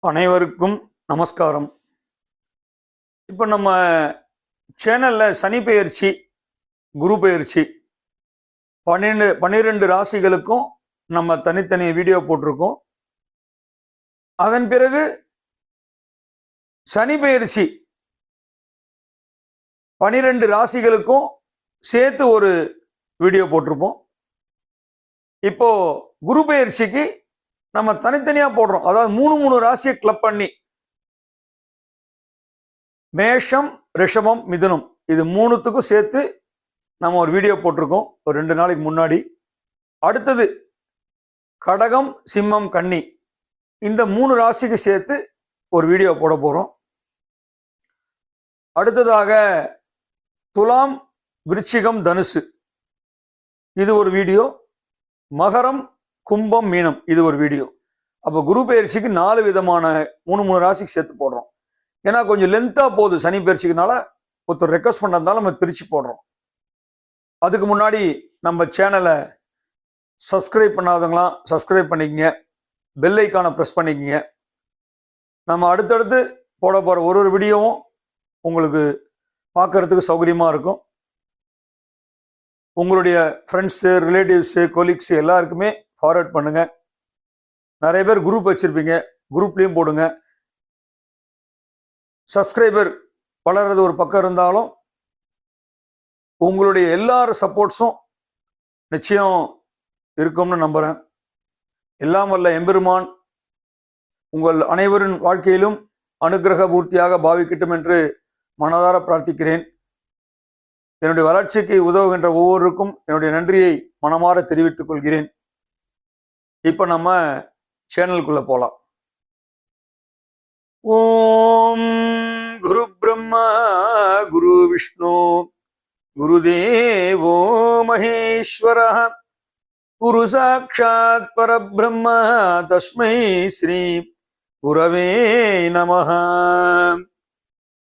அனைவருக்கும் நமஸ்காரம். இப்போ நம்ம சேனல்ல சனி பெயர்ச்சி, குரு பெயர்ச்சி 12 ராசிகளுக்கும் நம்ம தனித்தனி வீடியோ போட்டிருக்கோம். அதன் பிறகு சனி பெயர்ச்சி 12 ராசிகளுக்கும் சேர்த்து ஒரு வீடியோ போட்டிருப்போம். இப்போ குரு பெயர்ச்சிக்கு நம்ம தனித்தனியா போடுறோம். அதாவது மூணு ராசியை கிளப் பண்ணி மேஷம், ரிஷபம், மிதுனம் இது மூணுத்துக்கும் சேர்த்து நம்ம ஒரு வீடியோ போட்டிருக்கோம் ஒரு 2 நாளைக்கு முன்னாடி. அடுத்தது கடகம், சிம்மம், கன்னி இந்த 3 ராசிக்கு சேர்த்து ஒரு வீடியோ போட போறோம். அடுத்ததாக துலாம், விருச்சிகம், தனுசு இது ஒரு வீடியோ. மகரம், கும்பம், மீனம் இது ஒரு வீடியோ. அப்போ குரு பயிற்சிக்கு 4 விதமான 3 ராசிக்கு சேர்த்து போடுறோம். ஏன்னா கொஞ்சம் லென்த்தா போகுது சனி பயிற்சிக்குனால ஒருத்தர் ரெக்வஸ்ட் பண்ணதால நம்ம பிரிச்சு போடுறோம். அதுக்கு முன்னாடி நம்ம சேனலை சப்ஸ்கிரைப் பண்ணாதவங்களாம் சப்ஸ்கிரைப் பண்ணிக்கங்க, பெல் ஐக்கானை ப்ரெஸ் பண்ணிக்கங்க. நம்ம அடுத்தடுத்து போட போற ஒரு வீடியோவும் உங்களுக்கு பார்க்கறதுக்கு சௌகரியமா இருக்கும். உங்களுடைய ஃப்ரெண்ட்ஸு, ரிலேட்டிவ்ஸு, கொலீக்ஸு எல்லாருக்குமே ஃபார்வர்ட் பண்ணுங்க. நிறைய பேர் குரூப் வச்சிருப்பீங்க, குரூப்லேயும் போடுங்க. சப்ஸ்கிரைபர் வளர்றது ஒரு பக்கம் இருந்தாலும் உங்களுடைய எல்லார சப்போர்ட்ஸும் நிச்சயம் இருக்கும்னு நம்புறேன். எல்லாம் வல்ல எம்பெருமான் உங்கள் அனைவரின் வாழ்க்கையிலும் அனுக்கிரக பூர்த்தியாக பாவிக்கட்டும் என்று மனதார பிரார்த்திக்கிறேன். என்னுடைய வளர்ச்சிக்கு உதவுகின்ற ஒவ்வொருக்கும் என்னுடைய நன்றியை மனமாற தெரிவித்துக் கொள்கிறேன். இப்ப நம்ம சேனலுக்குள்ள போலாம். ஓம் குரு பிரம்மா குரு விஷ்ணு குருதேவோ மகேஸ்வர குரு சாட்சாத் பரபிரம்ம தஸ்மை ஸ்ரீ குரவே நமஹ.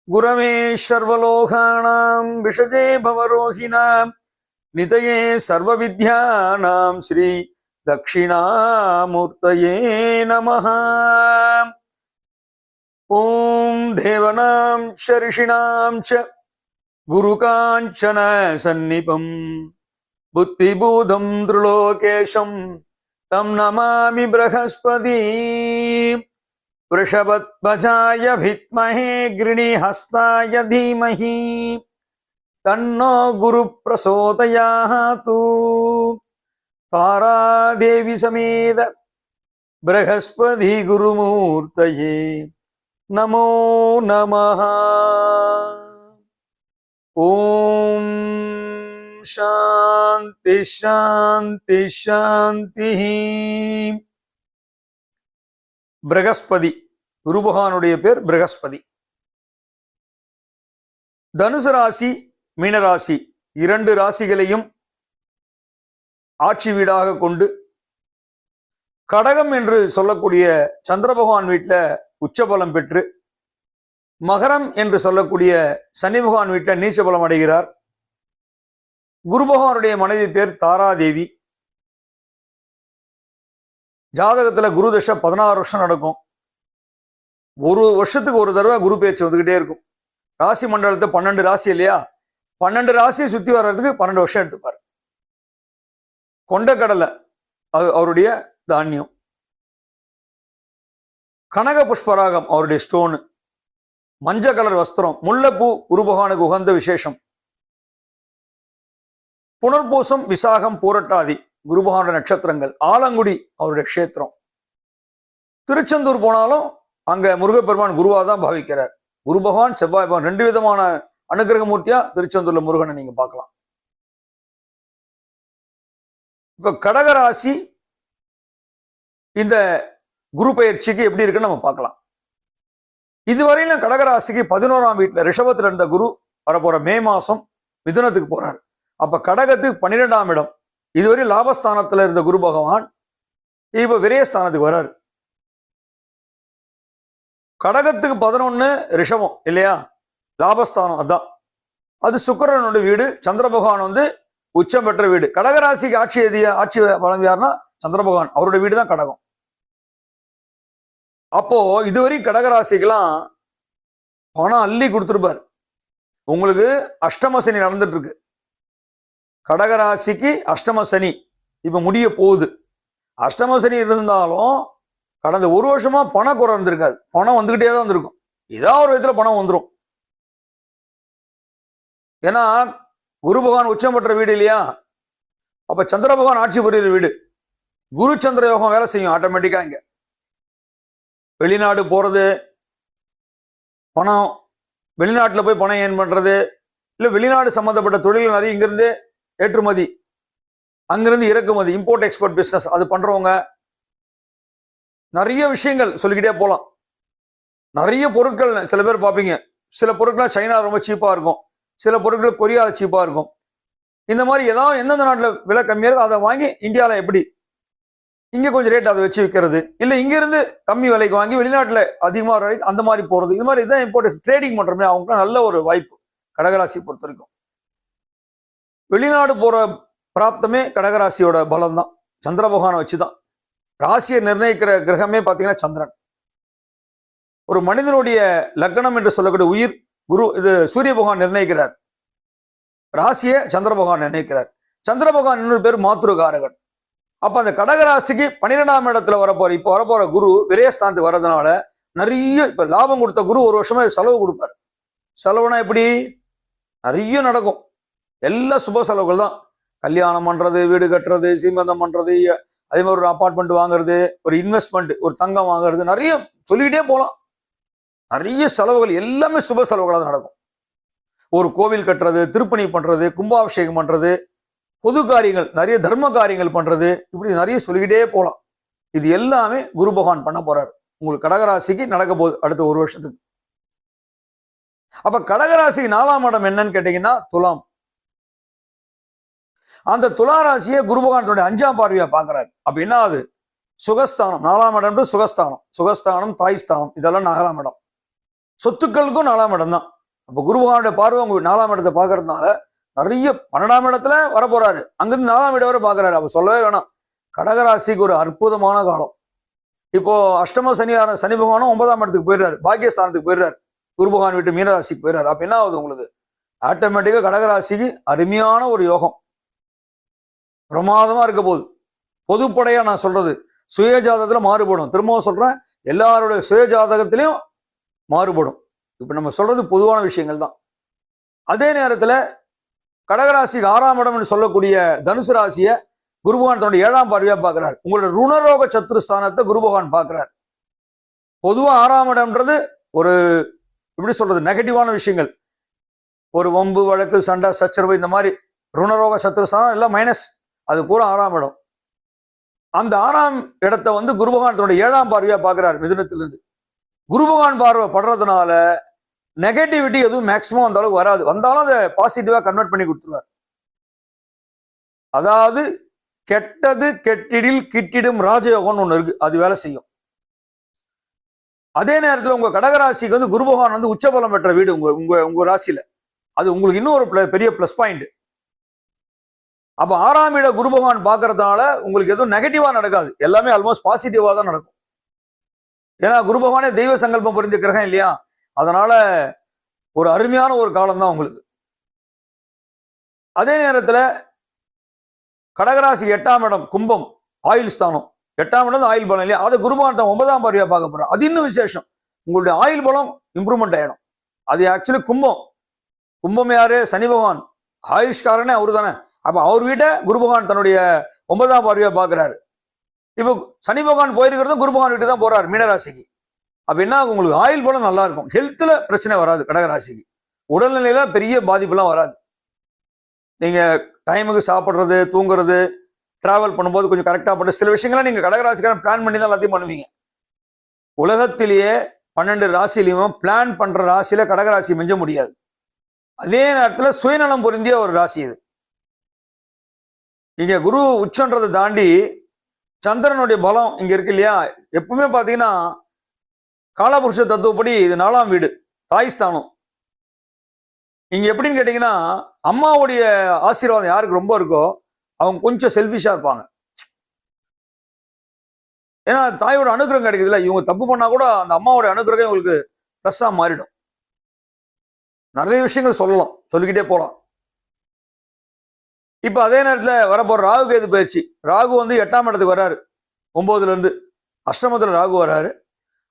குரவே சர்வலோகானாம் விஷஜே பவரோஹிணாம் நிதயே சர்வ வித்யானாம் ஸ்ரீ தக்ஷிணாமூர்த்தயே நமஹ. ஓம் தேவனாம் ச ரிஷிணாம் ச குரு காஞ்சன சந்நிபம் புத்திபூதம் த்ரிலோகேஷம் தம் நமாமி ப்ரஹஸ்பதி. वृषभध्वजाय विद्महे गृणीहस्ताय धीमहि तन्नो गुरु प्रचोदयातु. तारादेवी समेत बृहस्पति गुरुमूर्तये नमो नमः. ओम शांति शांति शांति. பிரகஸ்பதி குரு பகவானுடைய பேர் பிரகஸ்பதி. தனுசு ராசி, மீனராசி 2 ராசிகளையும் ஆட்சி வீடாக கொண்டு கடகம் என்று சொல்லக்கூடிய சந்திர பகவான் வீட்டில் உச்சபலம் பெற்று, மகரம் என்று சொல்லக்கூடிய சனி பகவான் வீட்டில் நீச்சபலம் அடைகிறார். குரு பகவானுடைய மனைவி பேர் தாராதேவி. ஜாதகத்துல குரு தசை 16 வருஷம் நடக்கும். ஒரு வருஷத்துக்கு ஒரு தடவை குரு பயிற்சி வந்துகிட்டே இருக்கும். ராசி மண்டலத்தை 12 ராசி இல்லையா, 12 ராசியை சுத்தி வர்றதுக்கு 12 வருஷம் எடுத்துப்பார். கொண்டக்கடலை அது அவருடைய தானியம். கனக புஷ்பராகம் அவருடைய ஸ்டோனு. மஞ்சள் கலர் வஸ்திரம், முல்லைப்பூ குரு பகவானுக்கு உகந்த விசேஷம். புனர்பூசம், விசாகம், பூரட்டாதி குரு பகவானுடைய நட்சத்திரங்கள். ஆலங்குடி அவருடைய க்ஷேத்திரம். திருச்செந்தூர் போனாலும் அங்க முருகப்பெருமான் குருவா தான் பாவிக்கிறார். குரு பகவான், செவ்வாய் பகவான் 2 விதமான அனுகிரக மூர்த்தியா திருச்செந்தூர்ல முருகனை நீங்க பார்க்கலாம். இப்ப கடகராசி இந்த குரு பயிற்சிக்கு எப்படி இருக்குன்னு நம்ம பார்க்கலாம். இதுவரையிலும் கடகராசிக்கு 11ஆம் வீட்டுல ரிஷபத்துல இருந்த குரு வரப்போற மே மாசம் மிதுனத்துக்கு போறாரு. அப்ப கடகத்துக்கு 12ஆம் இடம். இதுவரை லாபஸ்தானத்துல இருந்த குரு பகவான் இப்ப விரயஸ்தானத்துக்கு வர்றாரு. கடகத்துக்கு 11 ரிஷபம் இல்லையா, லாபஸ்தானம். அதான் அது சுக்கிரனுடைய வீடு. சந்திர பகவான் உச்சம் பெற்ற வீடு. கடகராசிக்கு ஆட்சி வழங்குவார்னா சந்திர பகவான், அவருடைய வீடு தான் கடகம். அப்போ இதுவரை கடகராசிக்கெல்லாம் பணம் அள்ளி கொடுத்துருப்பார். உங்களுக்கு அஷ்டம சனி நடந்துட்டு இருக்கு. கடகராசிக்கு அஷ்டம சனி இப்ப முடிய போகுது. அஷ்டம சனி இருந்தாலும் கடந்த ஒரு வருஷமா பண குறை இருந்திருக்காது. பணம் வந்துகிட்டே தான் இருந்திருக்கும். ஏதாவது ஒரு விதத்துல பணம் வந்துடும். ஏன்னா குரு பகவான் உச்சம் பெற்ற வீடு இல்லையா? அப்ப சந்திர பகவான் ஆட்சி புரியுற வீடு. குரு சந்திர யோகம் வேலை செய்யும் ஆட்டோமேட்டிக்கா. இங்க வெளிநாடு போறது, பணம் வெளிநாட்டுல போய் பணம் ஏன் பண்றது, இல்ல வெளிநாடு சம்பந்தப்பட்ட தொழில்கள் நிறைய இங்கிருந்து ஏற்றுமதி, அங்கிருந்து இறக்குமதி, இம்போர்ட் எக்ஸ்போர்ட் பிசினஸ் அது பண்றவங்க, நிறைய விஷயங்கள் சொல்லிக்கிட்டே போலாம். நிறைய பொருட்கள் சில பேர் பார்ப்பீங்க. சில பொருட்கள் சைனா ரொம்ப சீப்பா இருக்கும், சில பொருட்கள் கொரியால சீப்பா இருக்கும். இந்த மாதிரி ஏதாவது எந்தெந்த நாட்டில் விலை கம்மியா இருக்கும் அதை வாங்கி இந்தியாவில் எப்படி இங்க கொஞ்சம் ரேட் அதை வச்சு விற்கிறது, இல்ல இங்க இருந்து கம்மி விலைக்கு வாங்கி வெளிநாட்டுல அதிகமாக விலைக்கு அந்த மாதிரி போறது, இது மாதிரி இதான் இம்போர்ட் ட்ரேடிங் பண்றோமே அவங்களுக்கு நல்ல ஒரு வாய்ப்பு. கடகராசி பொறுத்த வரைக்கும் வெளிநாடு போற பிராப்தமே கடகராசியோட பலம் தான். சந்திர பகவானை வச்சுதான். ராசியை நிர்ணயிக்கிற கிரகமே பாத்தீங்கன்னா சந்திரன். ஒரு மனிதனுடைய லக்னம் என்று சொல்லக்கூடிய உயிர் குரு இது சூரிய பகவான் நிர்ணயிக்கிறார். ராசியை சந்திர பகவான் நிர்ணயிக்கிறார். சந்திர பகவான் இன்னொரு பேர் மாத்ருகாரகன். அப்ப அந்த கடகராசிக்கு 12ஆம் இடத்துல வரப்போற குரு விரயஸ்தானத்துக்கு வர்றதுனால நிறைய இப்ப லாபம் கொடுத்த குரு ஒரு வருஷமா செலவு கொடுப்பாரு. செலவுனா எப்படி? நிறைய நடக்கும். எல்லா சுப செலவுகள் தான். கல்யாணம் பண்றது, வீடு கட்டுறது, சீமந்தம் பண்றது, அதே மாதிரி ஒரு அபார்ட்மெண்ட் வாங்குறது, ஒரு இன்வெஸ்ட்மெண்ட், ஒரு தங்கம் வாங்குறது, நிறைய சொல்லிக்கிட்டே போலாம். நிறைய செலவுகள் எல்லாமே சுப செலவுகளாக தான் நடக்கும். ஒரு கோவில் கட்டுறது, திருப்பணி பண்றது, கும்பாபிஷேகம் பண்றது, பொது காரியங்கள், நிறைய தர்ம காரியங்கள் பண்றது, இப்படி நிறைய சொல்லிக்கிட்டே போலாம். இது எல்லாமே குரு பகவான் பண்ண போறாரு. உங்களுக்கு கடகராசிக்கு நடக்க போகுது அடுத்த ஒரு வருஷத்துக்கு. அப்ப கடகராசிக்கு 4ஆம் இடம் என்னன்னு கேட்டீங்கன்னா துலாம். அந்த துலா ராசியை குரு பகவான் 5ஆம் பார்வையா பாக்குறாரு. அப்ப என்ன ஆகுது? சுகஸ்தானம். 4ஆம் இடம் சுகஸ்தானம். சுகஸ்தானம், தாய்ஸ்தானம், இதெல்லாம் 4ஆம் இடம். சொத்துக்களுக்கும் 4ஆம் இடம் தான். அப்ப குரு பகவானுடைய பார்வை உங்க 4ஆம் இடத்தை பாக்குறதுனால நிறைய 12ஆம் இடத்துல வர போறாரு. அங்கிருந்து 4ஆம் இடம் வரை பாக்குறாரு. அப்ப சொல்லவே வேணாம். கடகராசிக்கு ஒரு அற்புதமான காலம். இப்போ அஷ்டம சனி பகவானும் 9ஆம் இடத்துக்கு போயிடுறாரு, பாக்கியஸ்தானத்துக்கு போயிடுறாரு. குரு பகவான் விட்டு மீனராசிக்கு போயிடுறாரு. அப்ப என்ன ஆகுது? உங்களுக்கு ஆட்டோமேட்டிக்கா கடகராசிக்கு அருமையான ஒரு யோகம் பிரமாதமா இருக்க போகுது. பொதுப்படையா நான் சொல்றது சுய ஜாதகத்துல மாறுபடும். திரும்பவும் சொல்றேன், எல்லாருடைய சுய ஜாதகத்திலையும் மாறுபடும். இப்ப நம்ம சொல்றது பொதுவான விஷயங்கள் தான். அதே நேரத்துல கடகராசிக்கு 6ஆம் இடம் சொல்லக்கூடிய தனுசு ராசியை குரு பகவான் தன்னுடைய 7ஆம் பார்வையா பாக்குறாரு. உங்களோட ருணரோக சத்துருஸ்தானத்தை குரு பகவான் பாக்குறாரு. பொதுவா 6ஆம் இடம்ன்றது ஒரு எப்படி சொல்றது நெகட்டிவான விஷயங்கள், ஒரு வம்பு வழக்கு சண்டை சச்சரவு, இந்த மாதிரி ருணரோக சத்துருஸ்தானம் எல்லாம் மைனஸ். அது பூரா 6ஆம் இடம். அந்த 6ஆம் இடத்தை குரு பகவான் தன்னுடைய 7ஆம் பார்வையா பாக்குறாரு மிதுனத்திலிருந்து. குரு பகவான் பார்வை படுறதுனால நெகட்டிவிட்டி எதுவும் மேக்சிமம் அந்த அளவுக்கு வராது. வந்தாலும் அதை பாசிட்டிவா கன்வெர்ட் பண்ணி கொடுத்துருவார். அதாவது கெட்டது கெட்டிடில் கிட்டிடும் ராஜயோகம்னு ஒண்ணு இருக்கு, அது வேலை செய்யும். அதே நேரத்தில் உங்க கடகராசிக்கு குரு பகவான் உச்சபலம் பெற்ற வீடு உங்க ராசியில. அது உங்களுக்கு இன்னும் ஒரு பெரிய பிளஸ் பாயிண்ட். அப்ப 6ஆம் இட குரு பகவான் பாக்குறதுனால உங்களுக்கு எதுவும் நெகட்டிவா நடக்காது, எல்லாமே ஆல்மோஸ்ட் பாசிட்டிவா தான் நடக்கும். ஏன்னா குரு பகவானே தெய்வ சங்கல்பம் புரிஞ்ச கிரகம் இல்லையா? அதனால ஒரு அருமையான ஒரு காலம் தான் உங்களுக்கு. அதே நேரத்துல கடகராசி 8ஆம் இடம் கும்பம், ஆயுள் ஸ்தானம். 8ஆம் இடம் ஆயுள் பலம் இல்லையா? அதை குரு பகவான் 9ஆம் பார்வையா பார்க்க போறோம். அது இன்னும் விசேஷம். உங்களுடைய ஆயுள் பலம் இம்ப்ரூவ்மெண்ட் ஆயிடும். அது ஆக்சுவலி கும்பம் யாரு? சனி பகவான். ஆயுஷ்காரனே அவரு தானே. அப்ப அவர் வீட்டை குரு பகவான் தன்னுடைய 9ஆம் பார்வையா பாக்குறாரு. இப்போ சனி பகவான் போயிருக்கிறதும் குரு பகவான் வீட்டு தான் போறாரு மீனராசிக்கு. அப்ப என்ன ஆகும்? உங்களுக்கு ஆயுள் பலம் நல்லா இருக்கும். ஹெல்த்ல பிரச்சனை வராது கடகராசிக்கு. உடல்நிலையில பெரிய பாதிப்புலாம் வராது. நீங்க டைமுக்கு சாப்பிட்றது, தூங்குறது, டிராவல் பண்ணும்போது கொஞ்சம் கரெக்டா பண்ண சில விஷயங்கள்லாம் நீங்க கடகராசிக்காரன் பிளான் பண்ணி தான் எல்லாத்தையும் பண்ணுவீங்க. உலகத்திலேயே 12 ராசிலையும் பிளான் பண்ற ராசியில கடகராசி மிஞ்ச முடியாது. அதே நேரத்துல சுயநலம் பொருந்திய ஒரு ராசி இது. இங்க குரு உச்சன்றதை தாண்டி சந்திரனுடைய பலம் இங்க இருக்கு இல்லையா? எப்பவுமே பாத்தீங்கன்னா காலபுருஷ தத்துவப்படி இது 4ஆம் வீடு, தாய்ஸ்தானம். இங்க எப்படின்னு கேட்டீங்கன்னா அம்மாவுடைய ஆசீர்வாதம் யாருக்கு ரொம்ப இருக்கோ அவங்க கொஞ்சம் செல்ஃபிஷா இருப்பாங்க. ஏன்னா தாயோட அனுகிரகம் கிடைக்குதுல்ல, இவங்க தப்பு பண்ணா கூட அந்த அம்மாவோட அனுகிரகம் இவங்களுக்கு ப்ளஸ்ஸா மாறிடும். நிறைய விஷயங்கள் சொல்லலாம், சொல்லிக்கிட்டே போலாம். இப்ப அதே நேரத்துல வரப்போற ராகு கேது பயிற்சி. ராகு வந்து 8ஆம் இடத்துக்கு வர்றாரு, 9ல இருந்து அஷ்டமத்துல ராகு வர்றாரு.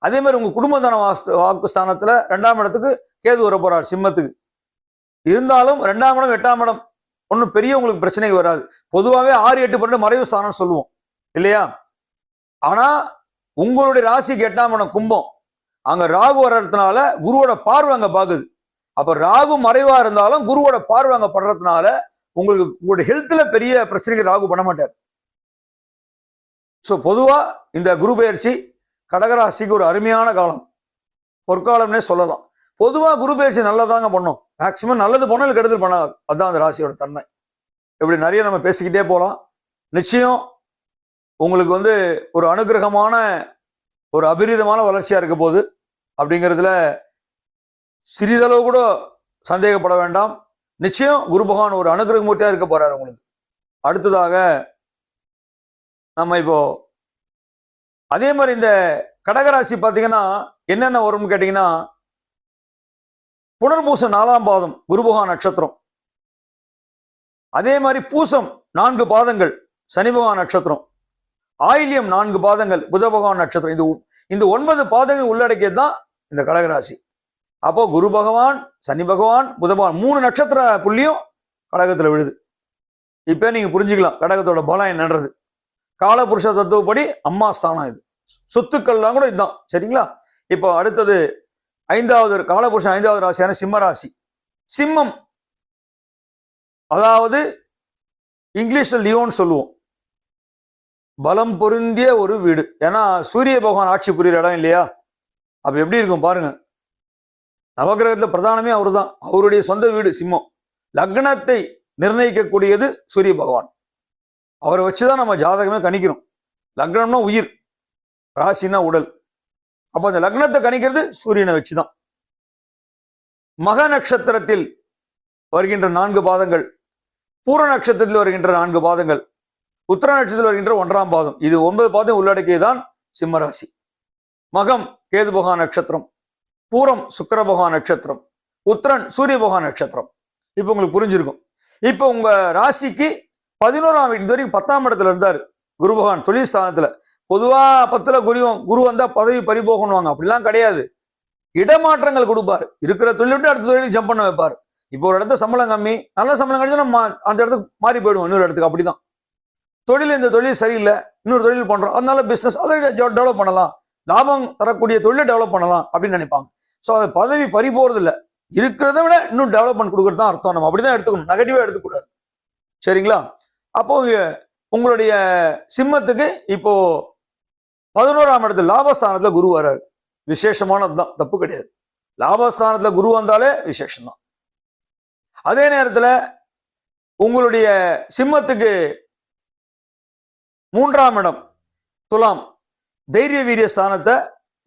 அதே மாதிரி உங்க குடும்பத்தான வாக்கு ஸ்தானத்துல 2ஆம் இடத்துக்கு கேது வர போறாரு, சிம்மத்துக்கு. இருந்தாலும் 2ஆம் இடம் 8ஆம் இடம் ஒன்றும் பெரிய உங்களுக்கு பிரச்சனைக்கு வராது. பொதுவாகவே 6, 8, 12 மறைவு ஸ்தானம் சொல்லுவோம் இல்லையா? ஆனா உங்களுடைய ராசிக்கு 8ஆம் இடம் கும்பம், அங்க ராகு வர்றதுனால குருவோட பார்வை அங்க பாக்குது. அப்ப ராகு மறைவா இருந்தாலும் குருவோட பார்வை அங்க படுறதுனால உங்களுக்கு உங்களுடைய ஹெல்த்ல பெரிய பிரச்சனைக்கு ராகு பண்ண மாட்டார். ஸோ பொதுவா இந்த குரு பயிற்சி கடகராசிக்கு ஒரு அருமையான காலம், பொற்காலம்னே சொல்லலாம். பொதுவா குரு பயிற்சி நல்லதாங்க பண்ணும், மேக்சிமம் நல்லது பண்ணாலும் கெடுதல் பண்ணாது. அதுதான் அந்த ராசியோட தன்மை. இப்படி நிறைய நம்ம பேசிக்கிட்டே போகலாம். நிச்சயம் உங்களுக்கு வந்து ஒரு அனுகிரகமான ஒரு அபரிதமான வளர்ச்சியா இருக்க போகுது அப்படிங்கிறதுல சிறிதளவு கூட சந்தேகப்பட வேண்டாம். நிச்சயம் குரு பகவான் ஒரு அனுகிரகமூர்த்தியா இருக்க போறாரு உங்களுக்கு. அடுத்ததாக நம்ம இப்போ அதே மாதிரி இந்த கடகராசி பார்த்தீங்கன்னா என்னென்ன வரும்னு கேட்டீங்கன்னா, புனர்பூசம் 4ஆம் பாதம் குரு பகவான் நட்சத்திரம். அதே மாதிரி பூசம் 4 பாதங்கள் சனி பகவான் நட்சத்திரம். ஆயில்யம் 4 பாதங்கள் புத பகவான் நட்சத்திரம். இந்த 9 பாதங்கள் உள்ளடக்கியது தான் இந்த கடகராசி. அப்போ குரு பகவான், சனி பகவான், புத பகவான் 3 நட்சத்திர புள்ளியும் கடகத்துல விழுது. இப்ப நீங்க புரிஞ்சுக்கலாம் கடகத்தோட பலம் என்னன்றது. காலபுருஷ தத்துவப்படி அம்மா ஸ்தானம் இது. சொத்துக்கள்லாம் கூட இதுதான். சரிங்களா? இப்போ அடுத்தது 5வது காலபுருஷன் 5வது ராசியான சிம்ம ராசி. சிம்மம் அதாவது இங்கிலீஷ்ல லியோன்னு சொல்லுவோம். பலம் பொருந்திய ஒரு வீடு. ஏன்னா சூரிய பகவான் ஆட்சி புரியுற இடம் இல்லையா? அப்ப எப்படி இருக்கும் பாருங்க. நவகிரகத்துல பிரதானமே அவரு தான். அவருடைய சொந்த வீடு சிம்மம். லக்னத்தை நிர்ணயிக்கக்கூடியது சூரிய பகவான். அவரை வச்சுதான் நம்ம ஜாதகமே கணிக்கிறோம். லக்னம்னா உயிர், ராசினா உடல். அப்ப அந்த லக்னத்தை கணிக்கிறது சூரியனை வச்சுதான். மக நட்சத்திரத்தில் வருகின்ற 4 பாதங்கள், பூர நட்சத்திரத்தில் வருகின்ற 4 பாதங்கள், உத்தர நட்சத்திரத்தில் வருகின்ற 1ஆம் பாதம், இது 9 பாதம் உள்ளடக்கியதான் சிம்ம ராசி. மகம் கேது பகவான் நட்சத்திரம், பூரம் சுக்கிர பகவான் நட்சத்திரம், உத்திரன் சூரிய பகவான் நட்சத்திரம். இப்ப உங்களுக்கு புரிஞ்சிருக்கும். இப்ப உங்க ராசிக்கு 11ஆம் வீட்டு வரைக்கும் 10ஆம் இடத்துல இருந்தாரு குரு பகவான் தொழில் ஸ்தானத்துல. பொதுவா 10ல குரு வந்தா பதவி பறிபோகணுவாங்க, அப்படிலாம் கிடையாது. இடமாற்றங்கள் கொடுப்பாரு. இருக்கிற தொழில் விட்டு அடுத்த தொழிலுக்கு ஜம்ப் பண்ண வைப்பாரு. இப்போ ஒரு இடத்துல சம்பளம் கம்மி, நல்ல சம்பளம் கிடைச்சா நம்ம அந்த இடத்துக்கு மாறி போயிடுவோம் இன்னொரு இடத்துக்கு. அப்படிதான் தொழில். இந்த தொழில் சரியில்லை, இன்னொரு தொழில் பண்றோம், அதனால பிசினஸ் அதை டெவலப் பண்ணலாம், லாபம் தரக்கூடிய தொழிலை டெவலப் பண்ணலாம் அப்படின்னு நினைப்பாங்க. ஸோ அது பதவி பறி போறது இல்லை, இருக்கிறத விட இன்னும் டெவலப்மெண்ட் கொடுக்கறது தான் அர்த்தம். நம்ம அப்படிதான் எடுத்துக்கணும், நெகட்டிவா எடுத்துக்கூடாது. சரிங்களா? அப்போ உங்களுடைய சிம்மத்துக்கு இப்போ 11ஆம் இடத்துல லாபஸ்தானத்துல குரு வர்றாரு. விசேஷமானதுதான், தப்பு கிடையாது. லாபஸ்தானத்துல குரு வந்தாலே விசேஷம்தான். அதே நேரத்துல உங்களுடைய சிம்மத்துக்கு 3ஆம் இடம் துலாம், தைரிய வீரிய ஸ்தானத்தை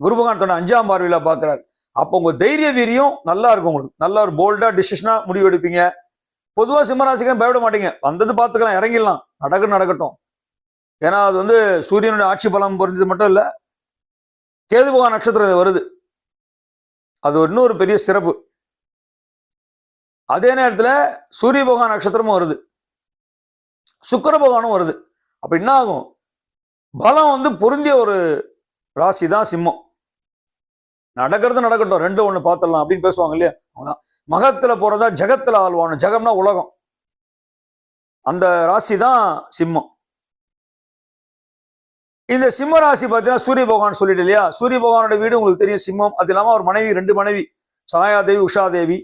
குரு பகவான் தன்னை 5ஆம் பார்வையில பாக்குறாரு. அப்போ உங்க தைரிய வீரியம் நல்லா இருக்கும், உங்களுக்கு நல்ல ஒரு போல்டா டிசிஷனா முடிவு எடுப்பீங்க. பொதுவா சிம்மராசிக்கு பயப்பட மாட்டீங்க, வந்தது பார்த்துக்கலாம், இறங்கிடலாம், நடக்கட்டும். ஏன்னா அது வந்து சூரியனுடைய ஆட்சி பலம் பொருந்தது மட்டும் இல்ல, கேது பகவான் நட்சத்திரம் வருது, அது இன்னொரு பெரிய சிறப்பு. அதே நேரத்துல சூரிய பகவான் நட்சத்திரமும் வருது, சுக்கிர பகவானும் வருது. அப்ப என்ன ஆகும்? பலம் வந்து பொருந்திய ஒரு ராசி தான் சிம்மம். நடக்கிறது நடக்கட்டும், 2 1 பார்த்துடலாம் அப்படின்னு பேசுவாங்க இல்லையா? அவங்கதான் மகத்துல போறதா ஜகத்துல ஆழ்வான. ஜகம்னா உலகம், அந்த ராசி தான் சிம்மம். இந்த சிம்ம ராசி பார்த்தீங்கன்னா சூரிய பகவான் சொல்லிட்டு இல்லையா? சூரிய பகவானோட வீடு உங்களுக்கு தெரியும் சிம்மம். அது இல்லாம அவர் மனைவி 2 மனைவி, சாயாதேவி உஷாதேவி.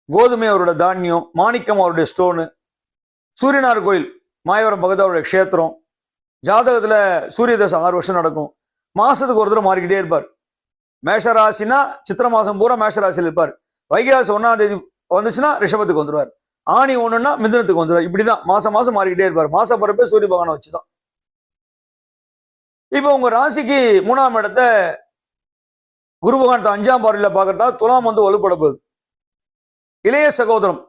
கோதுமை அவரோட தானியம், மாணிக்கம் அவருடைய ஸ்டோனு. சூரியனார் கோயில் மாயவரம் பகவத் அவருடைய க்ஷேத்திரம். ஜாதகத்துல சூரிய தசை 6 வருஷம் நடக்கும். மாசத்துக்கு ஒரு தடவை மாறிக்கிட்டே இருப்பார். மேஷராசினா சித்திர மாசம் பூரா மேஷராசியில் இருப்பார். வைகாசி 1ஆம் தேதி வந்துச்சுன்னா ரிஷபத்துக்கு வந்துருவார். ஆணி 1ன்னா மிதுனத்துக்கு வந்துருவார். இப்படிதான் மாசம் மாறிக்கிட்டே இருப்பார். மாச பிறப்பே சூரிய பகவானை வச்சுதான். இப்ப உங்க ராசிக்கு 3ஆம் இடத்தை குரு பகவான் 5ஆம் பார்வையில பாக்குறதா துலாம் வந்து வலுப்பட போகுது. இளைய சகோதரம்,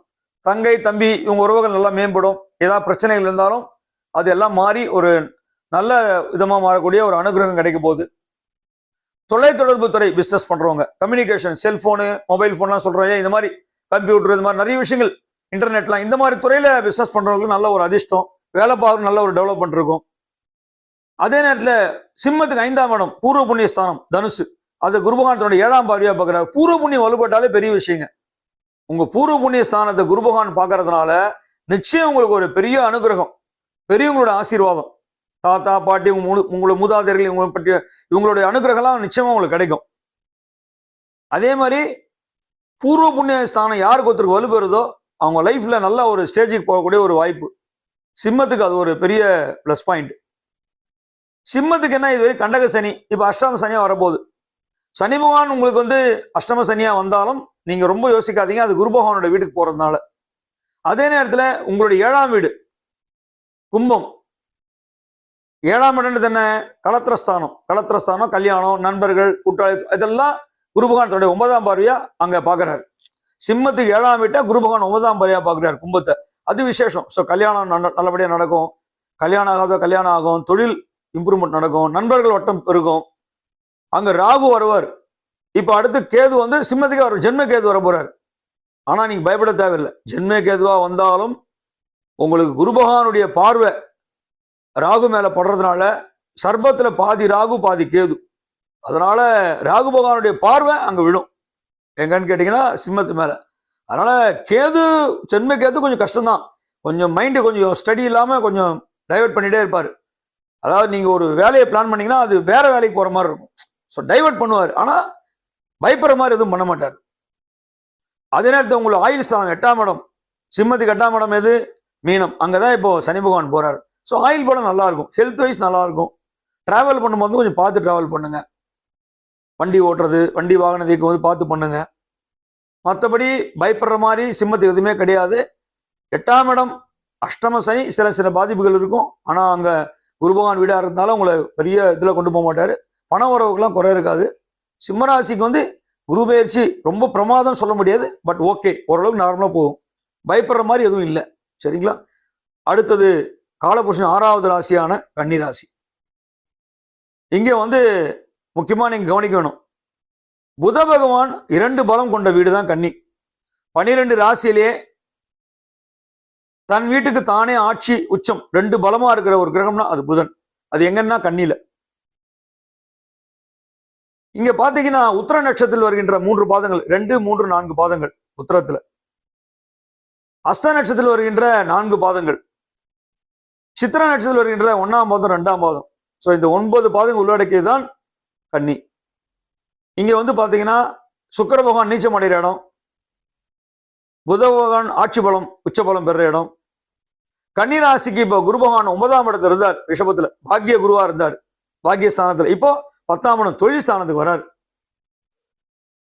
தங்கை தம்பி, இவங்க உறவுகள் நல்லா மேம்படும். ஏதாவது பிரச்சனைகள் இருந்தாலும் அது எல்லாம் மாறி ஒரு நல்ல விதமா மாறக்கூடிய ஒரு அனுகிரகம் கிடைக்க போகுது. தொலைத்தொடர்பு துறை பிசினஸ் பண்றவங்க, கம்யூனிகேஷன், செல்போனு, மொபைல் போன்லாம் சொல்றோம், இந்த மாதிரி கம்ப்யூட்டர், இந்த மாதிரி நிறைய விஷயங்கள், இன்டர்நெட்லாம், இந்த மாதிரி துறையில பிசினஸ் பண்றவங்களுக்கு நல்ல ஒரு அதிர்ஷ்டம், வேலை பார்க்க நல்ல ஒரு டெவலப்மெண்ட் இருக்கும். அதே நேரத்தில் சிம்மத்துக்கு 5ஆம் இடம் பூர்வ புண்ணிய ஸ்தானம் தனுசு, அது குருபகவான் தன்னுடைய 7ஆம் பார்வையா பார்க்கிறார். பூர்வ புண்ணியம் வலுப்பட்டாலே பெரிய விஷயங்க. உங்க பூர்வ புண்ணிய ஸ்தானத்தை குருபகவான் பார்க்கறதுனால நிச்சயம் உங்களுக்கு ஒரு பெரிய அனுகிரகம், பெரியவங்களோட ஆசீர்வாதம், தாத்தா பாட்டி உங்களோட மூதாதையர்கள் இவங்களை பற்றிய இவங்களுடைய அனுகிரகம்லாம் நிச்சயமா உங்களுக்கு கிடைக்கும். அதே மாதிரி பூர்வ புண்ணிய ஸ்தானம் யாருக்கு ஒருத்தருக்கு வலுப்பெறுதோ அவங்க லைஃப்ல நல்ல ஒரு ஸ்டேஜுக்கு போகக்கூடிய ஒரு வாய்ப்பு. சிம்மத்துக்கு அது ஒரு பெரிய பிளஸ் பாயிண்ட். சிம்மத்துக்கு என்ன, இதுவரை கண்டக சனி, இப்ப அஷ்டம சனியா வரப்போகுது. சனி பகவான் உங்களுக்கு வந்து அஷ்டம சனியா வந்தாலும் நீங்க ரொம்ப யோசிக்காதீங்க, அது குரு பகவானோட வீட்டுக்கு போறதுனால. அதே நேரத்துல உங்களுடைய 7ஆம் வீடு கும்பம், 7ஆம் இடம் என்ன, களத்திரஸ்தானம். களத்திரஸ்தானம் கல்யாணம், நண்பர்கள், கூட்டாளி, இதெல்லாம் குரு பகவான் தன்னுடைய 9ஆம் பார்வையா அங்க பாக்குறாரு. சிம்மத்துக்கு 7ஆம் வீட்டை குரு பகவான் 9ஆம் பார்வையா பாக்குறாரு கும்பத்தை. அது விசேஷம். ஸோ கல்யாணம் நல்லபடியா நடக்கும், கல்யாணம் ஆகாத கல்யாணம் ஆகும், தொழில் இம்ப்ரூவ்மெண்ட் நடக்கும், நண்பர்கள் வட்டம் பெருகும். அங்க ராகு வருவார். இப்ப அடுத்து கேது வந்து சிம்மத்துக்கு அவர் ஜென்ம கேது வர போறாரு. ஆனா நீங்க பயப்பட தேவையில்லை. ஜென்ம கேதுவா வந்தாலும் உங்களுக்கு குரு பகவானுடைய பார்வை ராகு மேல படுறதுனால சர்பத்துல பாதி ராகு பாதி கேது, அதனால ராகு பகவானுடைய பார்வை அங்க விழும். எங்கன்னு கேட்டீங்கன்னா சிம்மத்து மேல. அதனால கேது, ஜென்ம கேது கொஞ்சம் கஷ்டம்தான். கொஞ்சம் மைண்டு கொஞ்சம் ஸ்டடி இல்லாம கொஞ்சம் டைவர்ட் பண்ணிட்டே இருப்பாரு. அதாவது நீங்க ஒரு வேலையை பிளான் பண்ணீங்கன்னா அது வேற வேலைக்கு போற மாதிரி இருக்கும். ஸோ டைவர்ட் பண்ணுவார், ஆனா பயப்படுற மாதிரி எதுவும் பண்ண மாட்டார். அதே நேரத்தில் உங்களுக்கு ஆயுள் ஸ்தானம் 8ஆம் இடம், சிம்மத்துக்கு 8ஆம் இடம் எது, மீனம். அங்கதான் இப்போ சனி பகவான் போறாரு. ஸோ ஆயுள் பலம் நல்லா இருக்கும், ஹெல்த் வைஸ் நல்லா இருக்கும். டிராவல் பண்ணும்போது கொஞ்சம் பார்த்து டிராவல் பண்ணுங்க. வண்டி ஓட்டுறது, வண்டி வாகனத்துக்கு வந்து பார்த்து பண்ணுங்க. மற்றபடி பயப்படுற மாதிரி சிம்மத்துக்கு எதுவுமே கிடையாது. 8ஆம் இடம் அஷ்டம சனி, சில சில பாதிப்புகள் இருக்கும். ஆனா அங்க குரு பகவான் வீடா இருந்தாலும் உங்களை பெரிய இதுல கொண்டு போக மாட்டாரு. பண உறவுக்கெல்லாம் குறை இருக்காது. சிம்மராசிக்கு வந்து குரு பயிற்சி ரொம்ப பிரமாதம் சொல்ல முடியாது, பட் ஓகே, ஓரளவுக்கு நார்மலா போகும். பயப்படுற மாதிரி எதுவும் இல்லை. சரிங்களா? அடுத்தது காலபுருஷன் 6வது ராசியான கன்னி ராசி. இங்க வந்து முக்கியமா நீங்க கவனிக்க வேணும், புத பகவான் 2 பலம் கொண்ட வீடு தான் கன்னி. 12 ராசியிலேயே தன் வீட்டுக்கு தானே ஆட்சி உச்சம் 2 பலமா இருக்கிற ஒரு கிரகம்னா அது புதன். அது எங்கன்னா கன்னியில. இங்க பாத்தீங்கன்னா உத்திர நட்சத்திரத்தில் வருகின்ற 3 பாதங்கள், 2, 3, 4 பாதங்கள் உத்திரத்துல. அஸ்த நட்சத்திரத்தில் வருகின்ற 4 பாதங்கள், சித்திர நட்சத்திரத்தில் வருகின்ற 1ஆம் பாதம், 2ஆம் பாதம். ஸோ இந்த 9 பாதங்கள் உள்ளடக்கியதுதான் கன்னி. இங்க வந்து பாத்தீங்கன்னா சுக்கிர பகவான் நீச்சம் அடைகிற இடம், புத பகவான் ஆட்சி பலம் உச்ச பலம் பெற இடம். கன்னி ராசிக்கு இப்போ குரு பகவான் 9ஆம் இடத்துல இருந்தார், ரிஷபத்துல பாக்கிய குருவா இருந்தார், பாக்கிய ஸ்தானத்துல. இப்போ 10ஆம் இடம் தொழில் ஸ்தானத்துக்கு வரார்.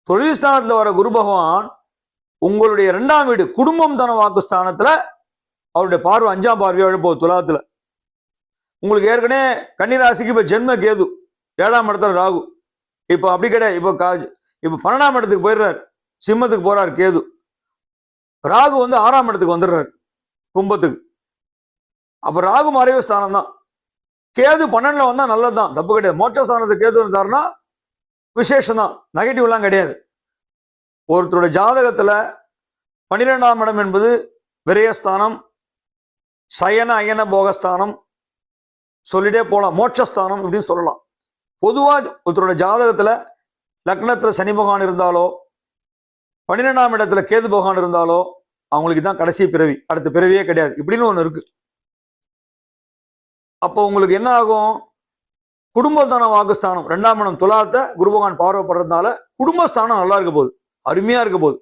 தொழில் ஸ்தானத்துல வர குரு பகவான் உங்களுடைய 2ஆம் வீடு குடும்பம் தன வாக்கு ஸ்தானத்துல அவருடைய பார்வை 5ஆம் பார்வையா எழுப்போம் துலாத்துல. உங்களுக்கு ஏற்கனவே கன்னி ராசிக்கு இப்ப ஜென்ம கேது, 7ஆம் இடத்துல ராகு. இப்போ அப்படி கிடையாது, இப்போ 12ஆம் இடத்துக்கு போயிடுறாரு, சிம்மத்துக்கு போறாரு கேது. ராகு வந்து 6ஆம் இடத்துக்கு வந்துடுறாரு கும்பத்துக்கு. அப்ப ராகு மறைவு ஸ்தானம் தான். கேது 12ல வந்தா நல்லதுதான், தப்பு கிடையாது. மோட்ச ஸ்தானத்துக்கு கேது இருந்தாருன்னா விசேஷம் தான், நெகட்டிவ்லாம் கிடையாது. ஒருத்தருடைய ஜாதகத்துல 12ஆம் இடம் என்பது விரயஸ்தானம், சயன அயன போகஸ்தானம், சொல்லிட்டே போலாம், மோட்சஸ்தானம் இப்படின்னு சொல்லலாம். பொதுவா ஒருத்தருடைய ஜாதகத்துல லக்னத்துல சனி பகவான் இருந்தாலோ 12ஆம் இடத்துல கேது பகவான் இருந்தாலோ அவங்களுக்கு தான் கடைசி பிறவி, அடுத்த பிறவியே கிடையாது இப்படின்னு ஒண்ணு இருக்கு. அப்போ உங்களுக்கு என்ன ஆகும், குடும்பத்தான வாக்குஸ்தானம் 2ஆம் இடம் துலாத்தை குரு பகவான் பார்வைப்படுறதுனால குடும்பஸ்தானம் நல்லா இருக்க போகுது, அருமையா இருக்க போகுது.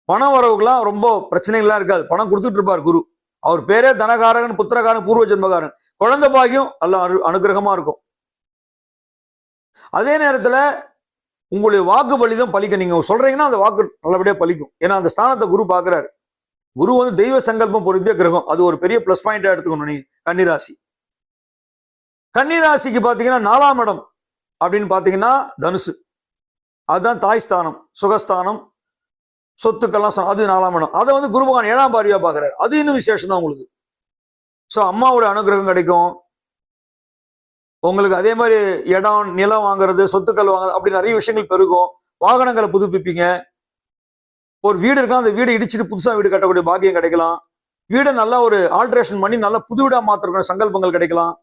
பண வரவுக்கெல்லாம் ரொம்ப பிரச்சனைகள்லாம் இருக்காது, பணம் கொடுத்துட்டு இருப்பார் குரு. அவர் பேரே தனகாரகன், புத்திரகாரன், பூர்வ ஜென்மகாரன். குழந்தை பாக்கியம் நல்ல அனுகிரகமா இருக்கும். அதே நேரத்துல உங்களுடைய வாக்கு பலிதம் பலிக்க, நீங்க சொல்றீங்கன்னா அந்த வாக்கு நல்லபடியா பலிக்கும். ஏன்னா அந்த ஸ்தானத்தை குரு பாக்குறாரு. குரு வந்து தெய்வ சங்கல்பம் பொருந்திய கிரகம், அது ஒரு பெரிய பிளஸ் பாயிண்டா எடுத்துக்கணும் நீங்க. கன்னிராசி, கன்னிராசிக்கு பாத்தீங்கன்னா 4ஆம் இடம் அப்படின்னு பாத்தீங்கன்னா தனுசு, அதுதான் தாய் ஸ்தானம், சுகஸ்தானம், சொத்துக்கெல்லாம் அது 4ஆம் இடம். அதை வந்து குரு பகவான் 7ஆம் பார்வையா பாக்குறாரு. அது இன்னும் விசேஷம் தான் உங்களுக்கு. ஸோ அம்மாவோட அனுகிரகம் கிடைக்கும், உங்களுக்கு அதே மாதிரி இடம் நிலம் வாங்குறது, சொத்துக்கள் வாங்குறது, அப்படி நிறைய விஷயங்கள் பெருகும். வாகனங்களை புதுப்பிப்பீங்க. ஒரு வீடு இருக்கலாம், அந்த வீடு இடிச்சிட்டு புதுசா வீடு கட்டக்கூடிய பாக்கியம் கிடைக்கலாம். வீடை நல்லா ஒரு ஆல்ட்ரேஷன் பண்ணி நல்லா புது வீடா மாத்திருக்கிற சங்கல்பங்கள் கிடைக்கலாம்.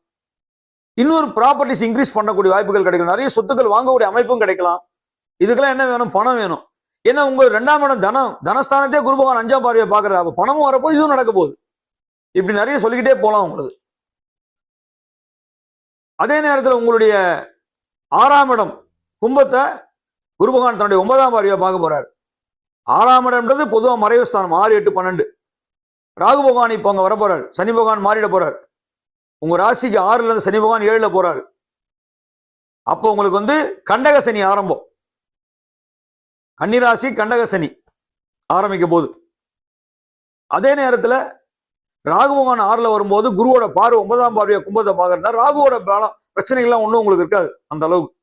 இன்னொரு ப்ராப்பர்ட்டிஸ் இன்க்ரீஸ் பண்ணக்கூடிய வாய்ப்புகள் கிடைக்கும். நிறைய சொத்துக்கள் வாங்கக்கூடிய அமைப்பும் கிடைக்கலாம். இதுக்கெல்லாம் என்ன வேணும்? பணம் வேணும். ஏன்னா உங்க 2ஆம் இடம் தனஸ்தானத்தே குரு பகவான் 5ஆம் பார்வையை பார்க்கறாரு. அப்ப பணமும் வரப்போ இதுவும் நடக்க போகுது. இப்படி நிறைய சொல்லிக்கிட்டே போலாம் உங்களுக்கு. அதே நேரத்தில் உங்களுடைய 6ஆம் இடம் கும்பத்தை குரு பகவான் தன்னுடைய 9ஆம் பார்வையை பார்க்க போறாரு. 6ஆம் இடம்ன்றது பொதுவாக மறைவு ஸ்தானம். 6, 8, 12. ராகு பகவான் இப்போ அங்க வர போறாரு. சனி பகவான் மாறிட போறாரு. உங்க ராசிக்கு 6ல இருந்து சனி பகவான் 7ல போறாரு. அப்போ உங்களுக்கு வந்து கண்டக சனி ஆரம்பம். கன்னிராசி கண்டக சனி ஆரம்பிக்க போது. அதே நேரத்தில் ராகு பகவான் 6ல வரும்போது குருவோட பார்வை 9ஆம் பார்வையை கும்பத்தை பார்க்கறதா ராகுவோட பிரச்சனைகள்லாம் ஒன்றும் உங்களுக்கு இருக்காது அந்த அளவுக்கு.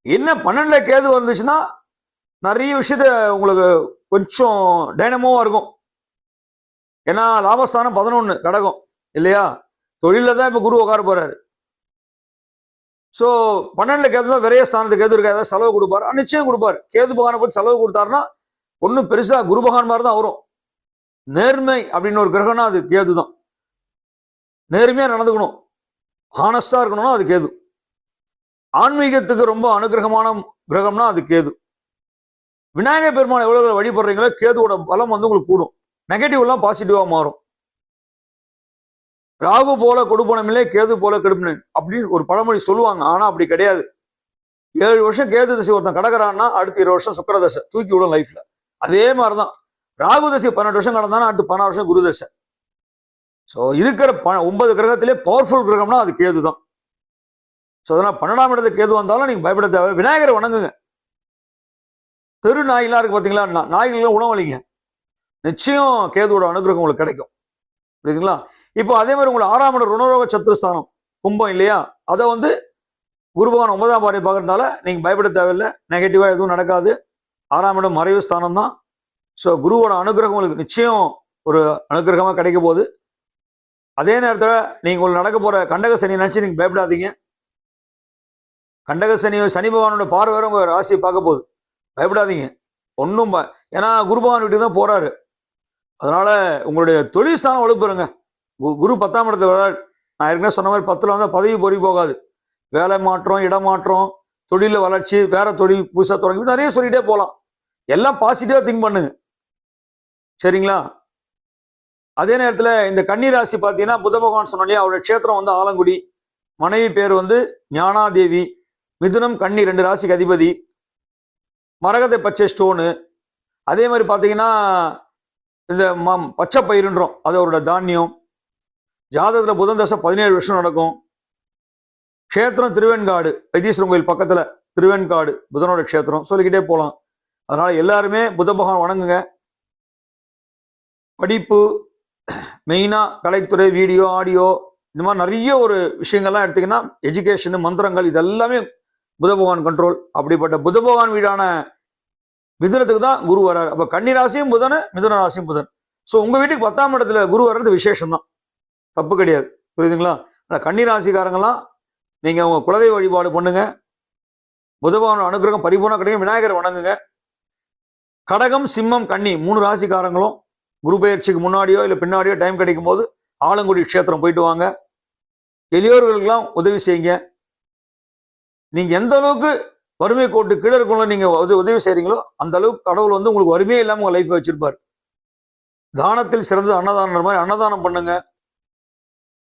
என்ன 12ல கேது வந்துச்சுன்னா நிறைய விஷயத்த உங்களுக்கு கொஞ்சம் டைனமோவா இருக்கும். ஏன்னா லாபஸ்தானம் 11 கடகம் இல்லையா? தொழில தான் இப்ப குரு உட்கார போறாரு. சோ 12ல கேது தான் விரைய ஸ்தானத்துக்கு கேது இருக்காது, செலவு கொடுப்பாரு. நிச்சயம் கொடுப்பாரு. கேது பகவானை போய் செலவு கொடுத்தாருன்னா ஒன்றும் பெருசா குரு பகவான் மாதிரி தான் வரும். நேர்மை அப்படின்னு ஒரு கிரகம்னா அது கேது தான். நேர்மையா நடந்துக்கணும், ஹானஸ்டா இருக்கணும்னா அது கேது. ஆன்மீகத்துக்கு ரொம்ப அனுகிரகமான கிரகம்னா அது கேது. விநாயகர் பெருமான் எவ்வளவு வழிபடுறீங்களோ கேதுவோட பலம் வந்து உங்களுக்கு கூடும். நெகட்டிவ் எல்லாம் பாசிட்டிவா மாறும். ராகு போல கொடுப்பனம் இல்லை, கேது போல கெடுப்பன அப்படின்னு ஒரு பழமொழி சொல்லுவாங்க. ஆனா அப்படி கிடையாது. 7 வருஷம் கேது தசை ஒருத்தன் கடக்கிறான்னா அடுத்த 20 வருஷம் சுக்கிர தசை தூக்கி விடும் லைஃப்ல. அதே மாதிரிதான் ராகு தசை 18 வருஷம் கடந்தானா அடுத்து 16 வருஷம் குரு தசை. ஸோ இருக்கிற 9 கிரகத்திலே பவர்ஃபுல் கிரகம்னா அது கேது தான். ஸோ அதனால 12ஆம் இடத்துக்கு கேது வந்தாலும் நீங்க பயப்பட தேவை. விநாயகரை வணங்குங்க. தெரு நாய்லாம் இருக்கு பாத்தீங்களா? நாய்களுக்கு உணவளிங்க. நிச்சயம் கேதுவோட அனுகிரகம் உங்களுக்கு கிடைக்கும். புரியுதுங்களா? இப்போ அதே மாதிரி உங்களுக்கு 6ஆம் இடம் ருணரோக சத்துருஸ்தானம் கும்பம் இல்லையா? அதை வந்து குரு பகவான் 9ஆம் பார்வை பார்க்கறதுனால நீங்க பயப்பட தேவையில்லை. நெகட்டிவா எதுவும் நடக்காது. 6ஆம் இடம் மறைவு ஸ்தானம் தான். ஸோ குருவோட அனுகிரகம் உங்களுக்கு நிச்சயம் ஒரு அனுகிரகமா கிடைக்க போகுது. அதே நேரத்தில் நீங்க உங்களுக்கு நடக்க போற கண்டக சனி நினைச்சு நீங்க பயப்படாதீங்க. கண்டக சனி சனி பகவானோட பார்வை வேற உங்க ராசியை பார்க்க போகுது. பயப்படாதீங்க ஒன்றும். ஏன்னா குரு பகவான் வீட்டுக்கு தான் போறாரு. அதனால உங்களுடைய தொழில் ஸ்தானம் வலுப்பெறுங்க. குரு 10ஆம் இடத்துல வராரு. நான் ஏற்கனவே சொன்ன மாதிரி 10ல வந்தால் பதவி பொறி போகாது. வேலை மாற்றம், இடமாற்றம், தொழில வளர்ச்சி, வேற தொழில் புதுசாக தொடங்கி நிறைய சொல்லிட்டே போகலாம். எல்லாம் பாசிட்டிவா திங்க் பண்ணுங்க. சரிங்களா? அதே நேரத்தில் இந்த கன்னி ராசி பார்த்தீங்கன்னா புத பகவான் சொன்னாலே அவருடைய க்ஷேத்திரம் வந்து ஆலங்குடி. மனைவி பேர் வந்து ஞானாதேவி. மிதுனம் கன்னி 2 ராசிக்கு அதிபதி. மரகத பச்சை ஸ்டோனு. அதே மாதிரி பார்த்தீங்கன்னா இந்த பச்சை பயிருன்றோம், அது அவரோட தானியம். ஜாதகத்தில் புதன் தசை 17 வருஷம் நடக்கும். க்ஷேத்திரம் திருவெண்காடு, வைத்தீஸ்வரன் கோயில் பக்கத்துல திருவெண்காடு புதனோட க்ஷேத்திரம். சொல்லிக்கிட்டே போகலாம். அதனால எல்லாருமே புத பகவான் வணங்குங்க. படிப்பு மெயினா கலைத்துறை, வீடியோ, ஆடியோ, இந்த மாதிரி நிறைய ஒரு விஷயங்கள்லாம் எடுத்தீங்கன்னா எஜுகேஷன், மந்திரங்கள், இதெல்லாமே புத பகவான் கண்ட்ரோல். அப்படிப்பட்ட புத பகவான் வீடான மிதுனத்துக்கு தான் குரு வர்றாரு. அப்ப கன்னி ராசியும் புதன், மிதுன ராசியும் புதன். ஸோ உங்க வீட்டுக்கு 10ஆம் இடத்துல குரு வர்றது விசேஷம் தான், தப்பு கிடையாது. புரியுதுங்களா? கன்னி ராசிக்காரங்களாம் நீங்க உங்க குலதெய்வ வழிபாடு பண்ணுங்க. புத பகவான் அனுகிரகம் பரிபூர்ணம் கிடைக்கும். விநாயகரை வணங்குங்க. கடகம், சிம்மம், கன்னி 3 ராசிக்காரங்களும் குரு பயிற்சிக்கு முன்னாடியோ இல்லை பின்னாடியோ டைம் கிடைக்கும் போது ஆலங்குடி க்ஷேத்திரம் போயிட்டு வாங்க. எளியோர்களுக்கெல்லாம் உதவி செய்யுங்க. நீங்க எந்த அளவுக்கு வறுமை கோட்டு கீழே இருக்கவங்கள நீங்க உதவி செய்றீங்களோ அந்த அளவுக்கு கடவுள் வந்து உங்களுக்கு வறுமையே இல்லாம உங்க லைஃப் வச்சிருப்பாரு. தானத்தில் சிறந்தது அன்னதானம் மாதிரி அன்னதானம் பண்ணுங்க.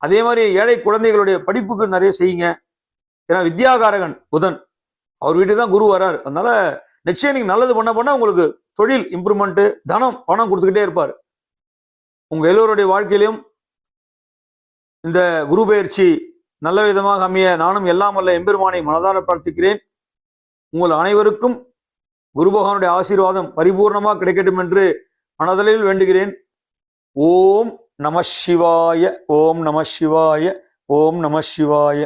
அதே மாதிரி ஏழை குழந்தைகளுடைய படிப்புக்கு நிறைய செய்யுங்க. ஏன்னா வித்யாகாரகன் புதன், அவர் வீட்டுக்கு தான் குரு வராரு. அதனால நிச்சயம் நீங்க நல்லது பண்ண உங்களுக்கு தொழில் இம்ப்ரூவ்மெண்ட், தனம், பணம் கொடுத்துக்கிட்டே இருப்பார். உங்க எல்லோருடைய வாழ்க்கையிலும் இந்த குரு பயிற்சி நல்ல விதமாக அமைய நானும் எல்லாம் வல்ல எம்பெருமானை மனதார பிரார்த்திக்கிறேன். உங்கள் அனைவருக்கும் குரு பகவானுடைய ஆசீர்வாதம் பரிபூர்ணமாக கிடைக்கட்டும் என்று மனதளவில் வேண்டுகிறேன். ஓம் நம சிவாய, ஓம் நம சிவாய, ஓம் நம சிவாய.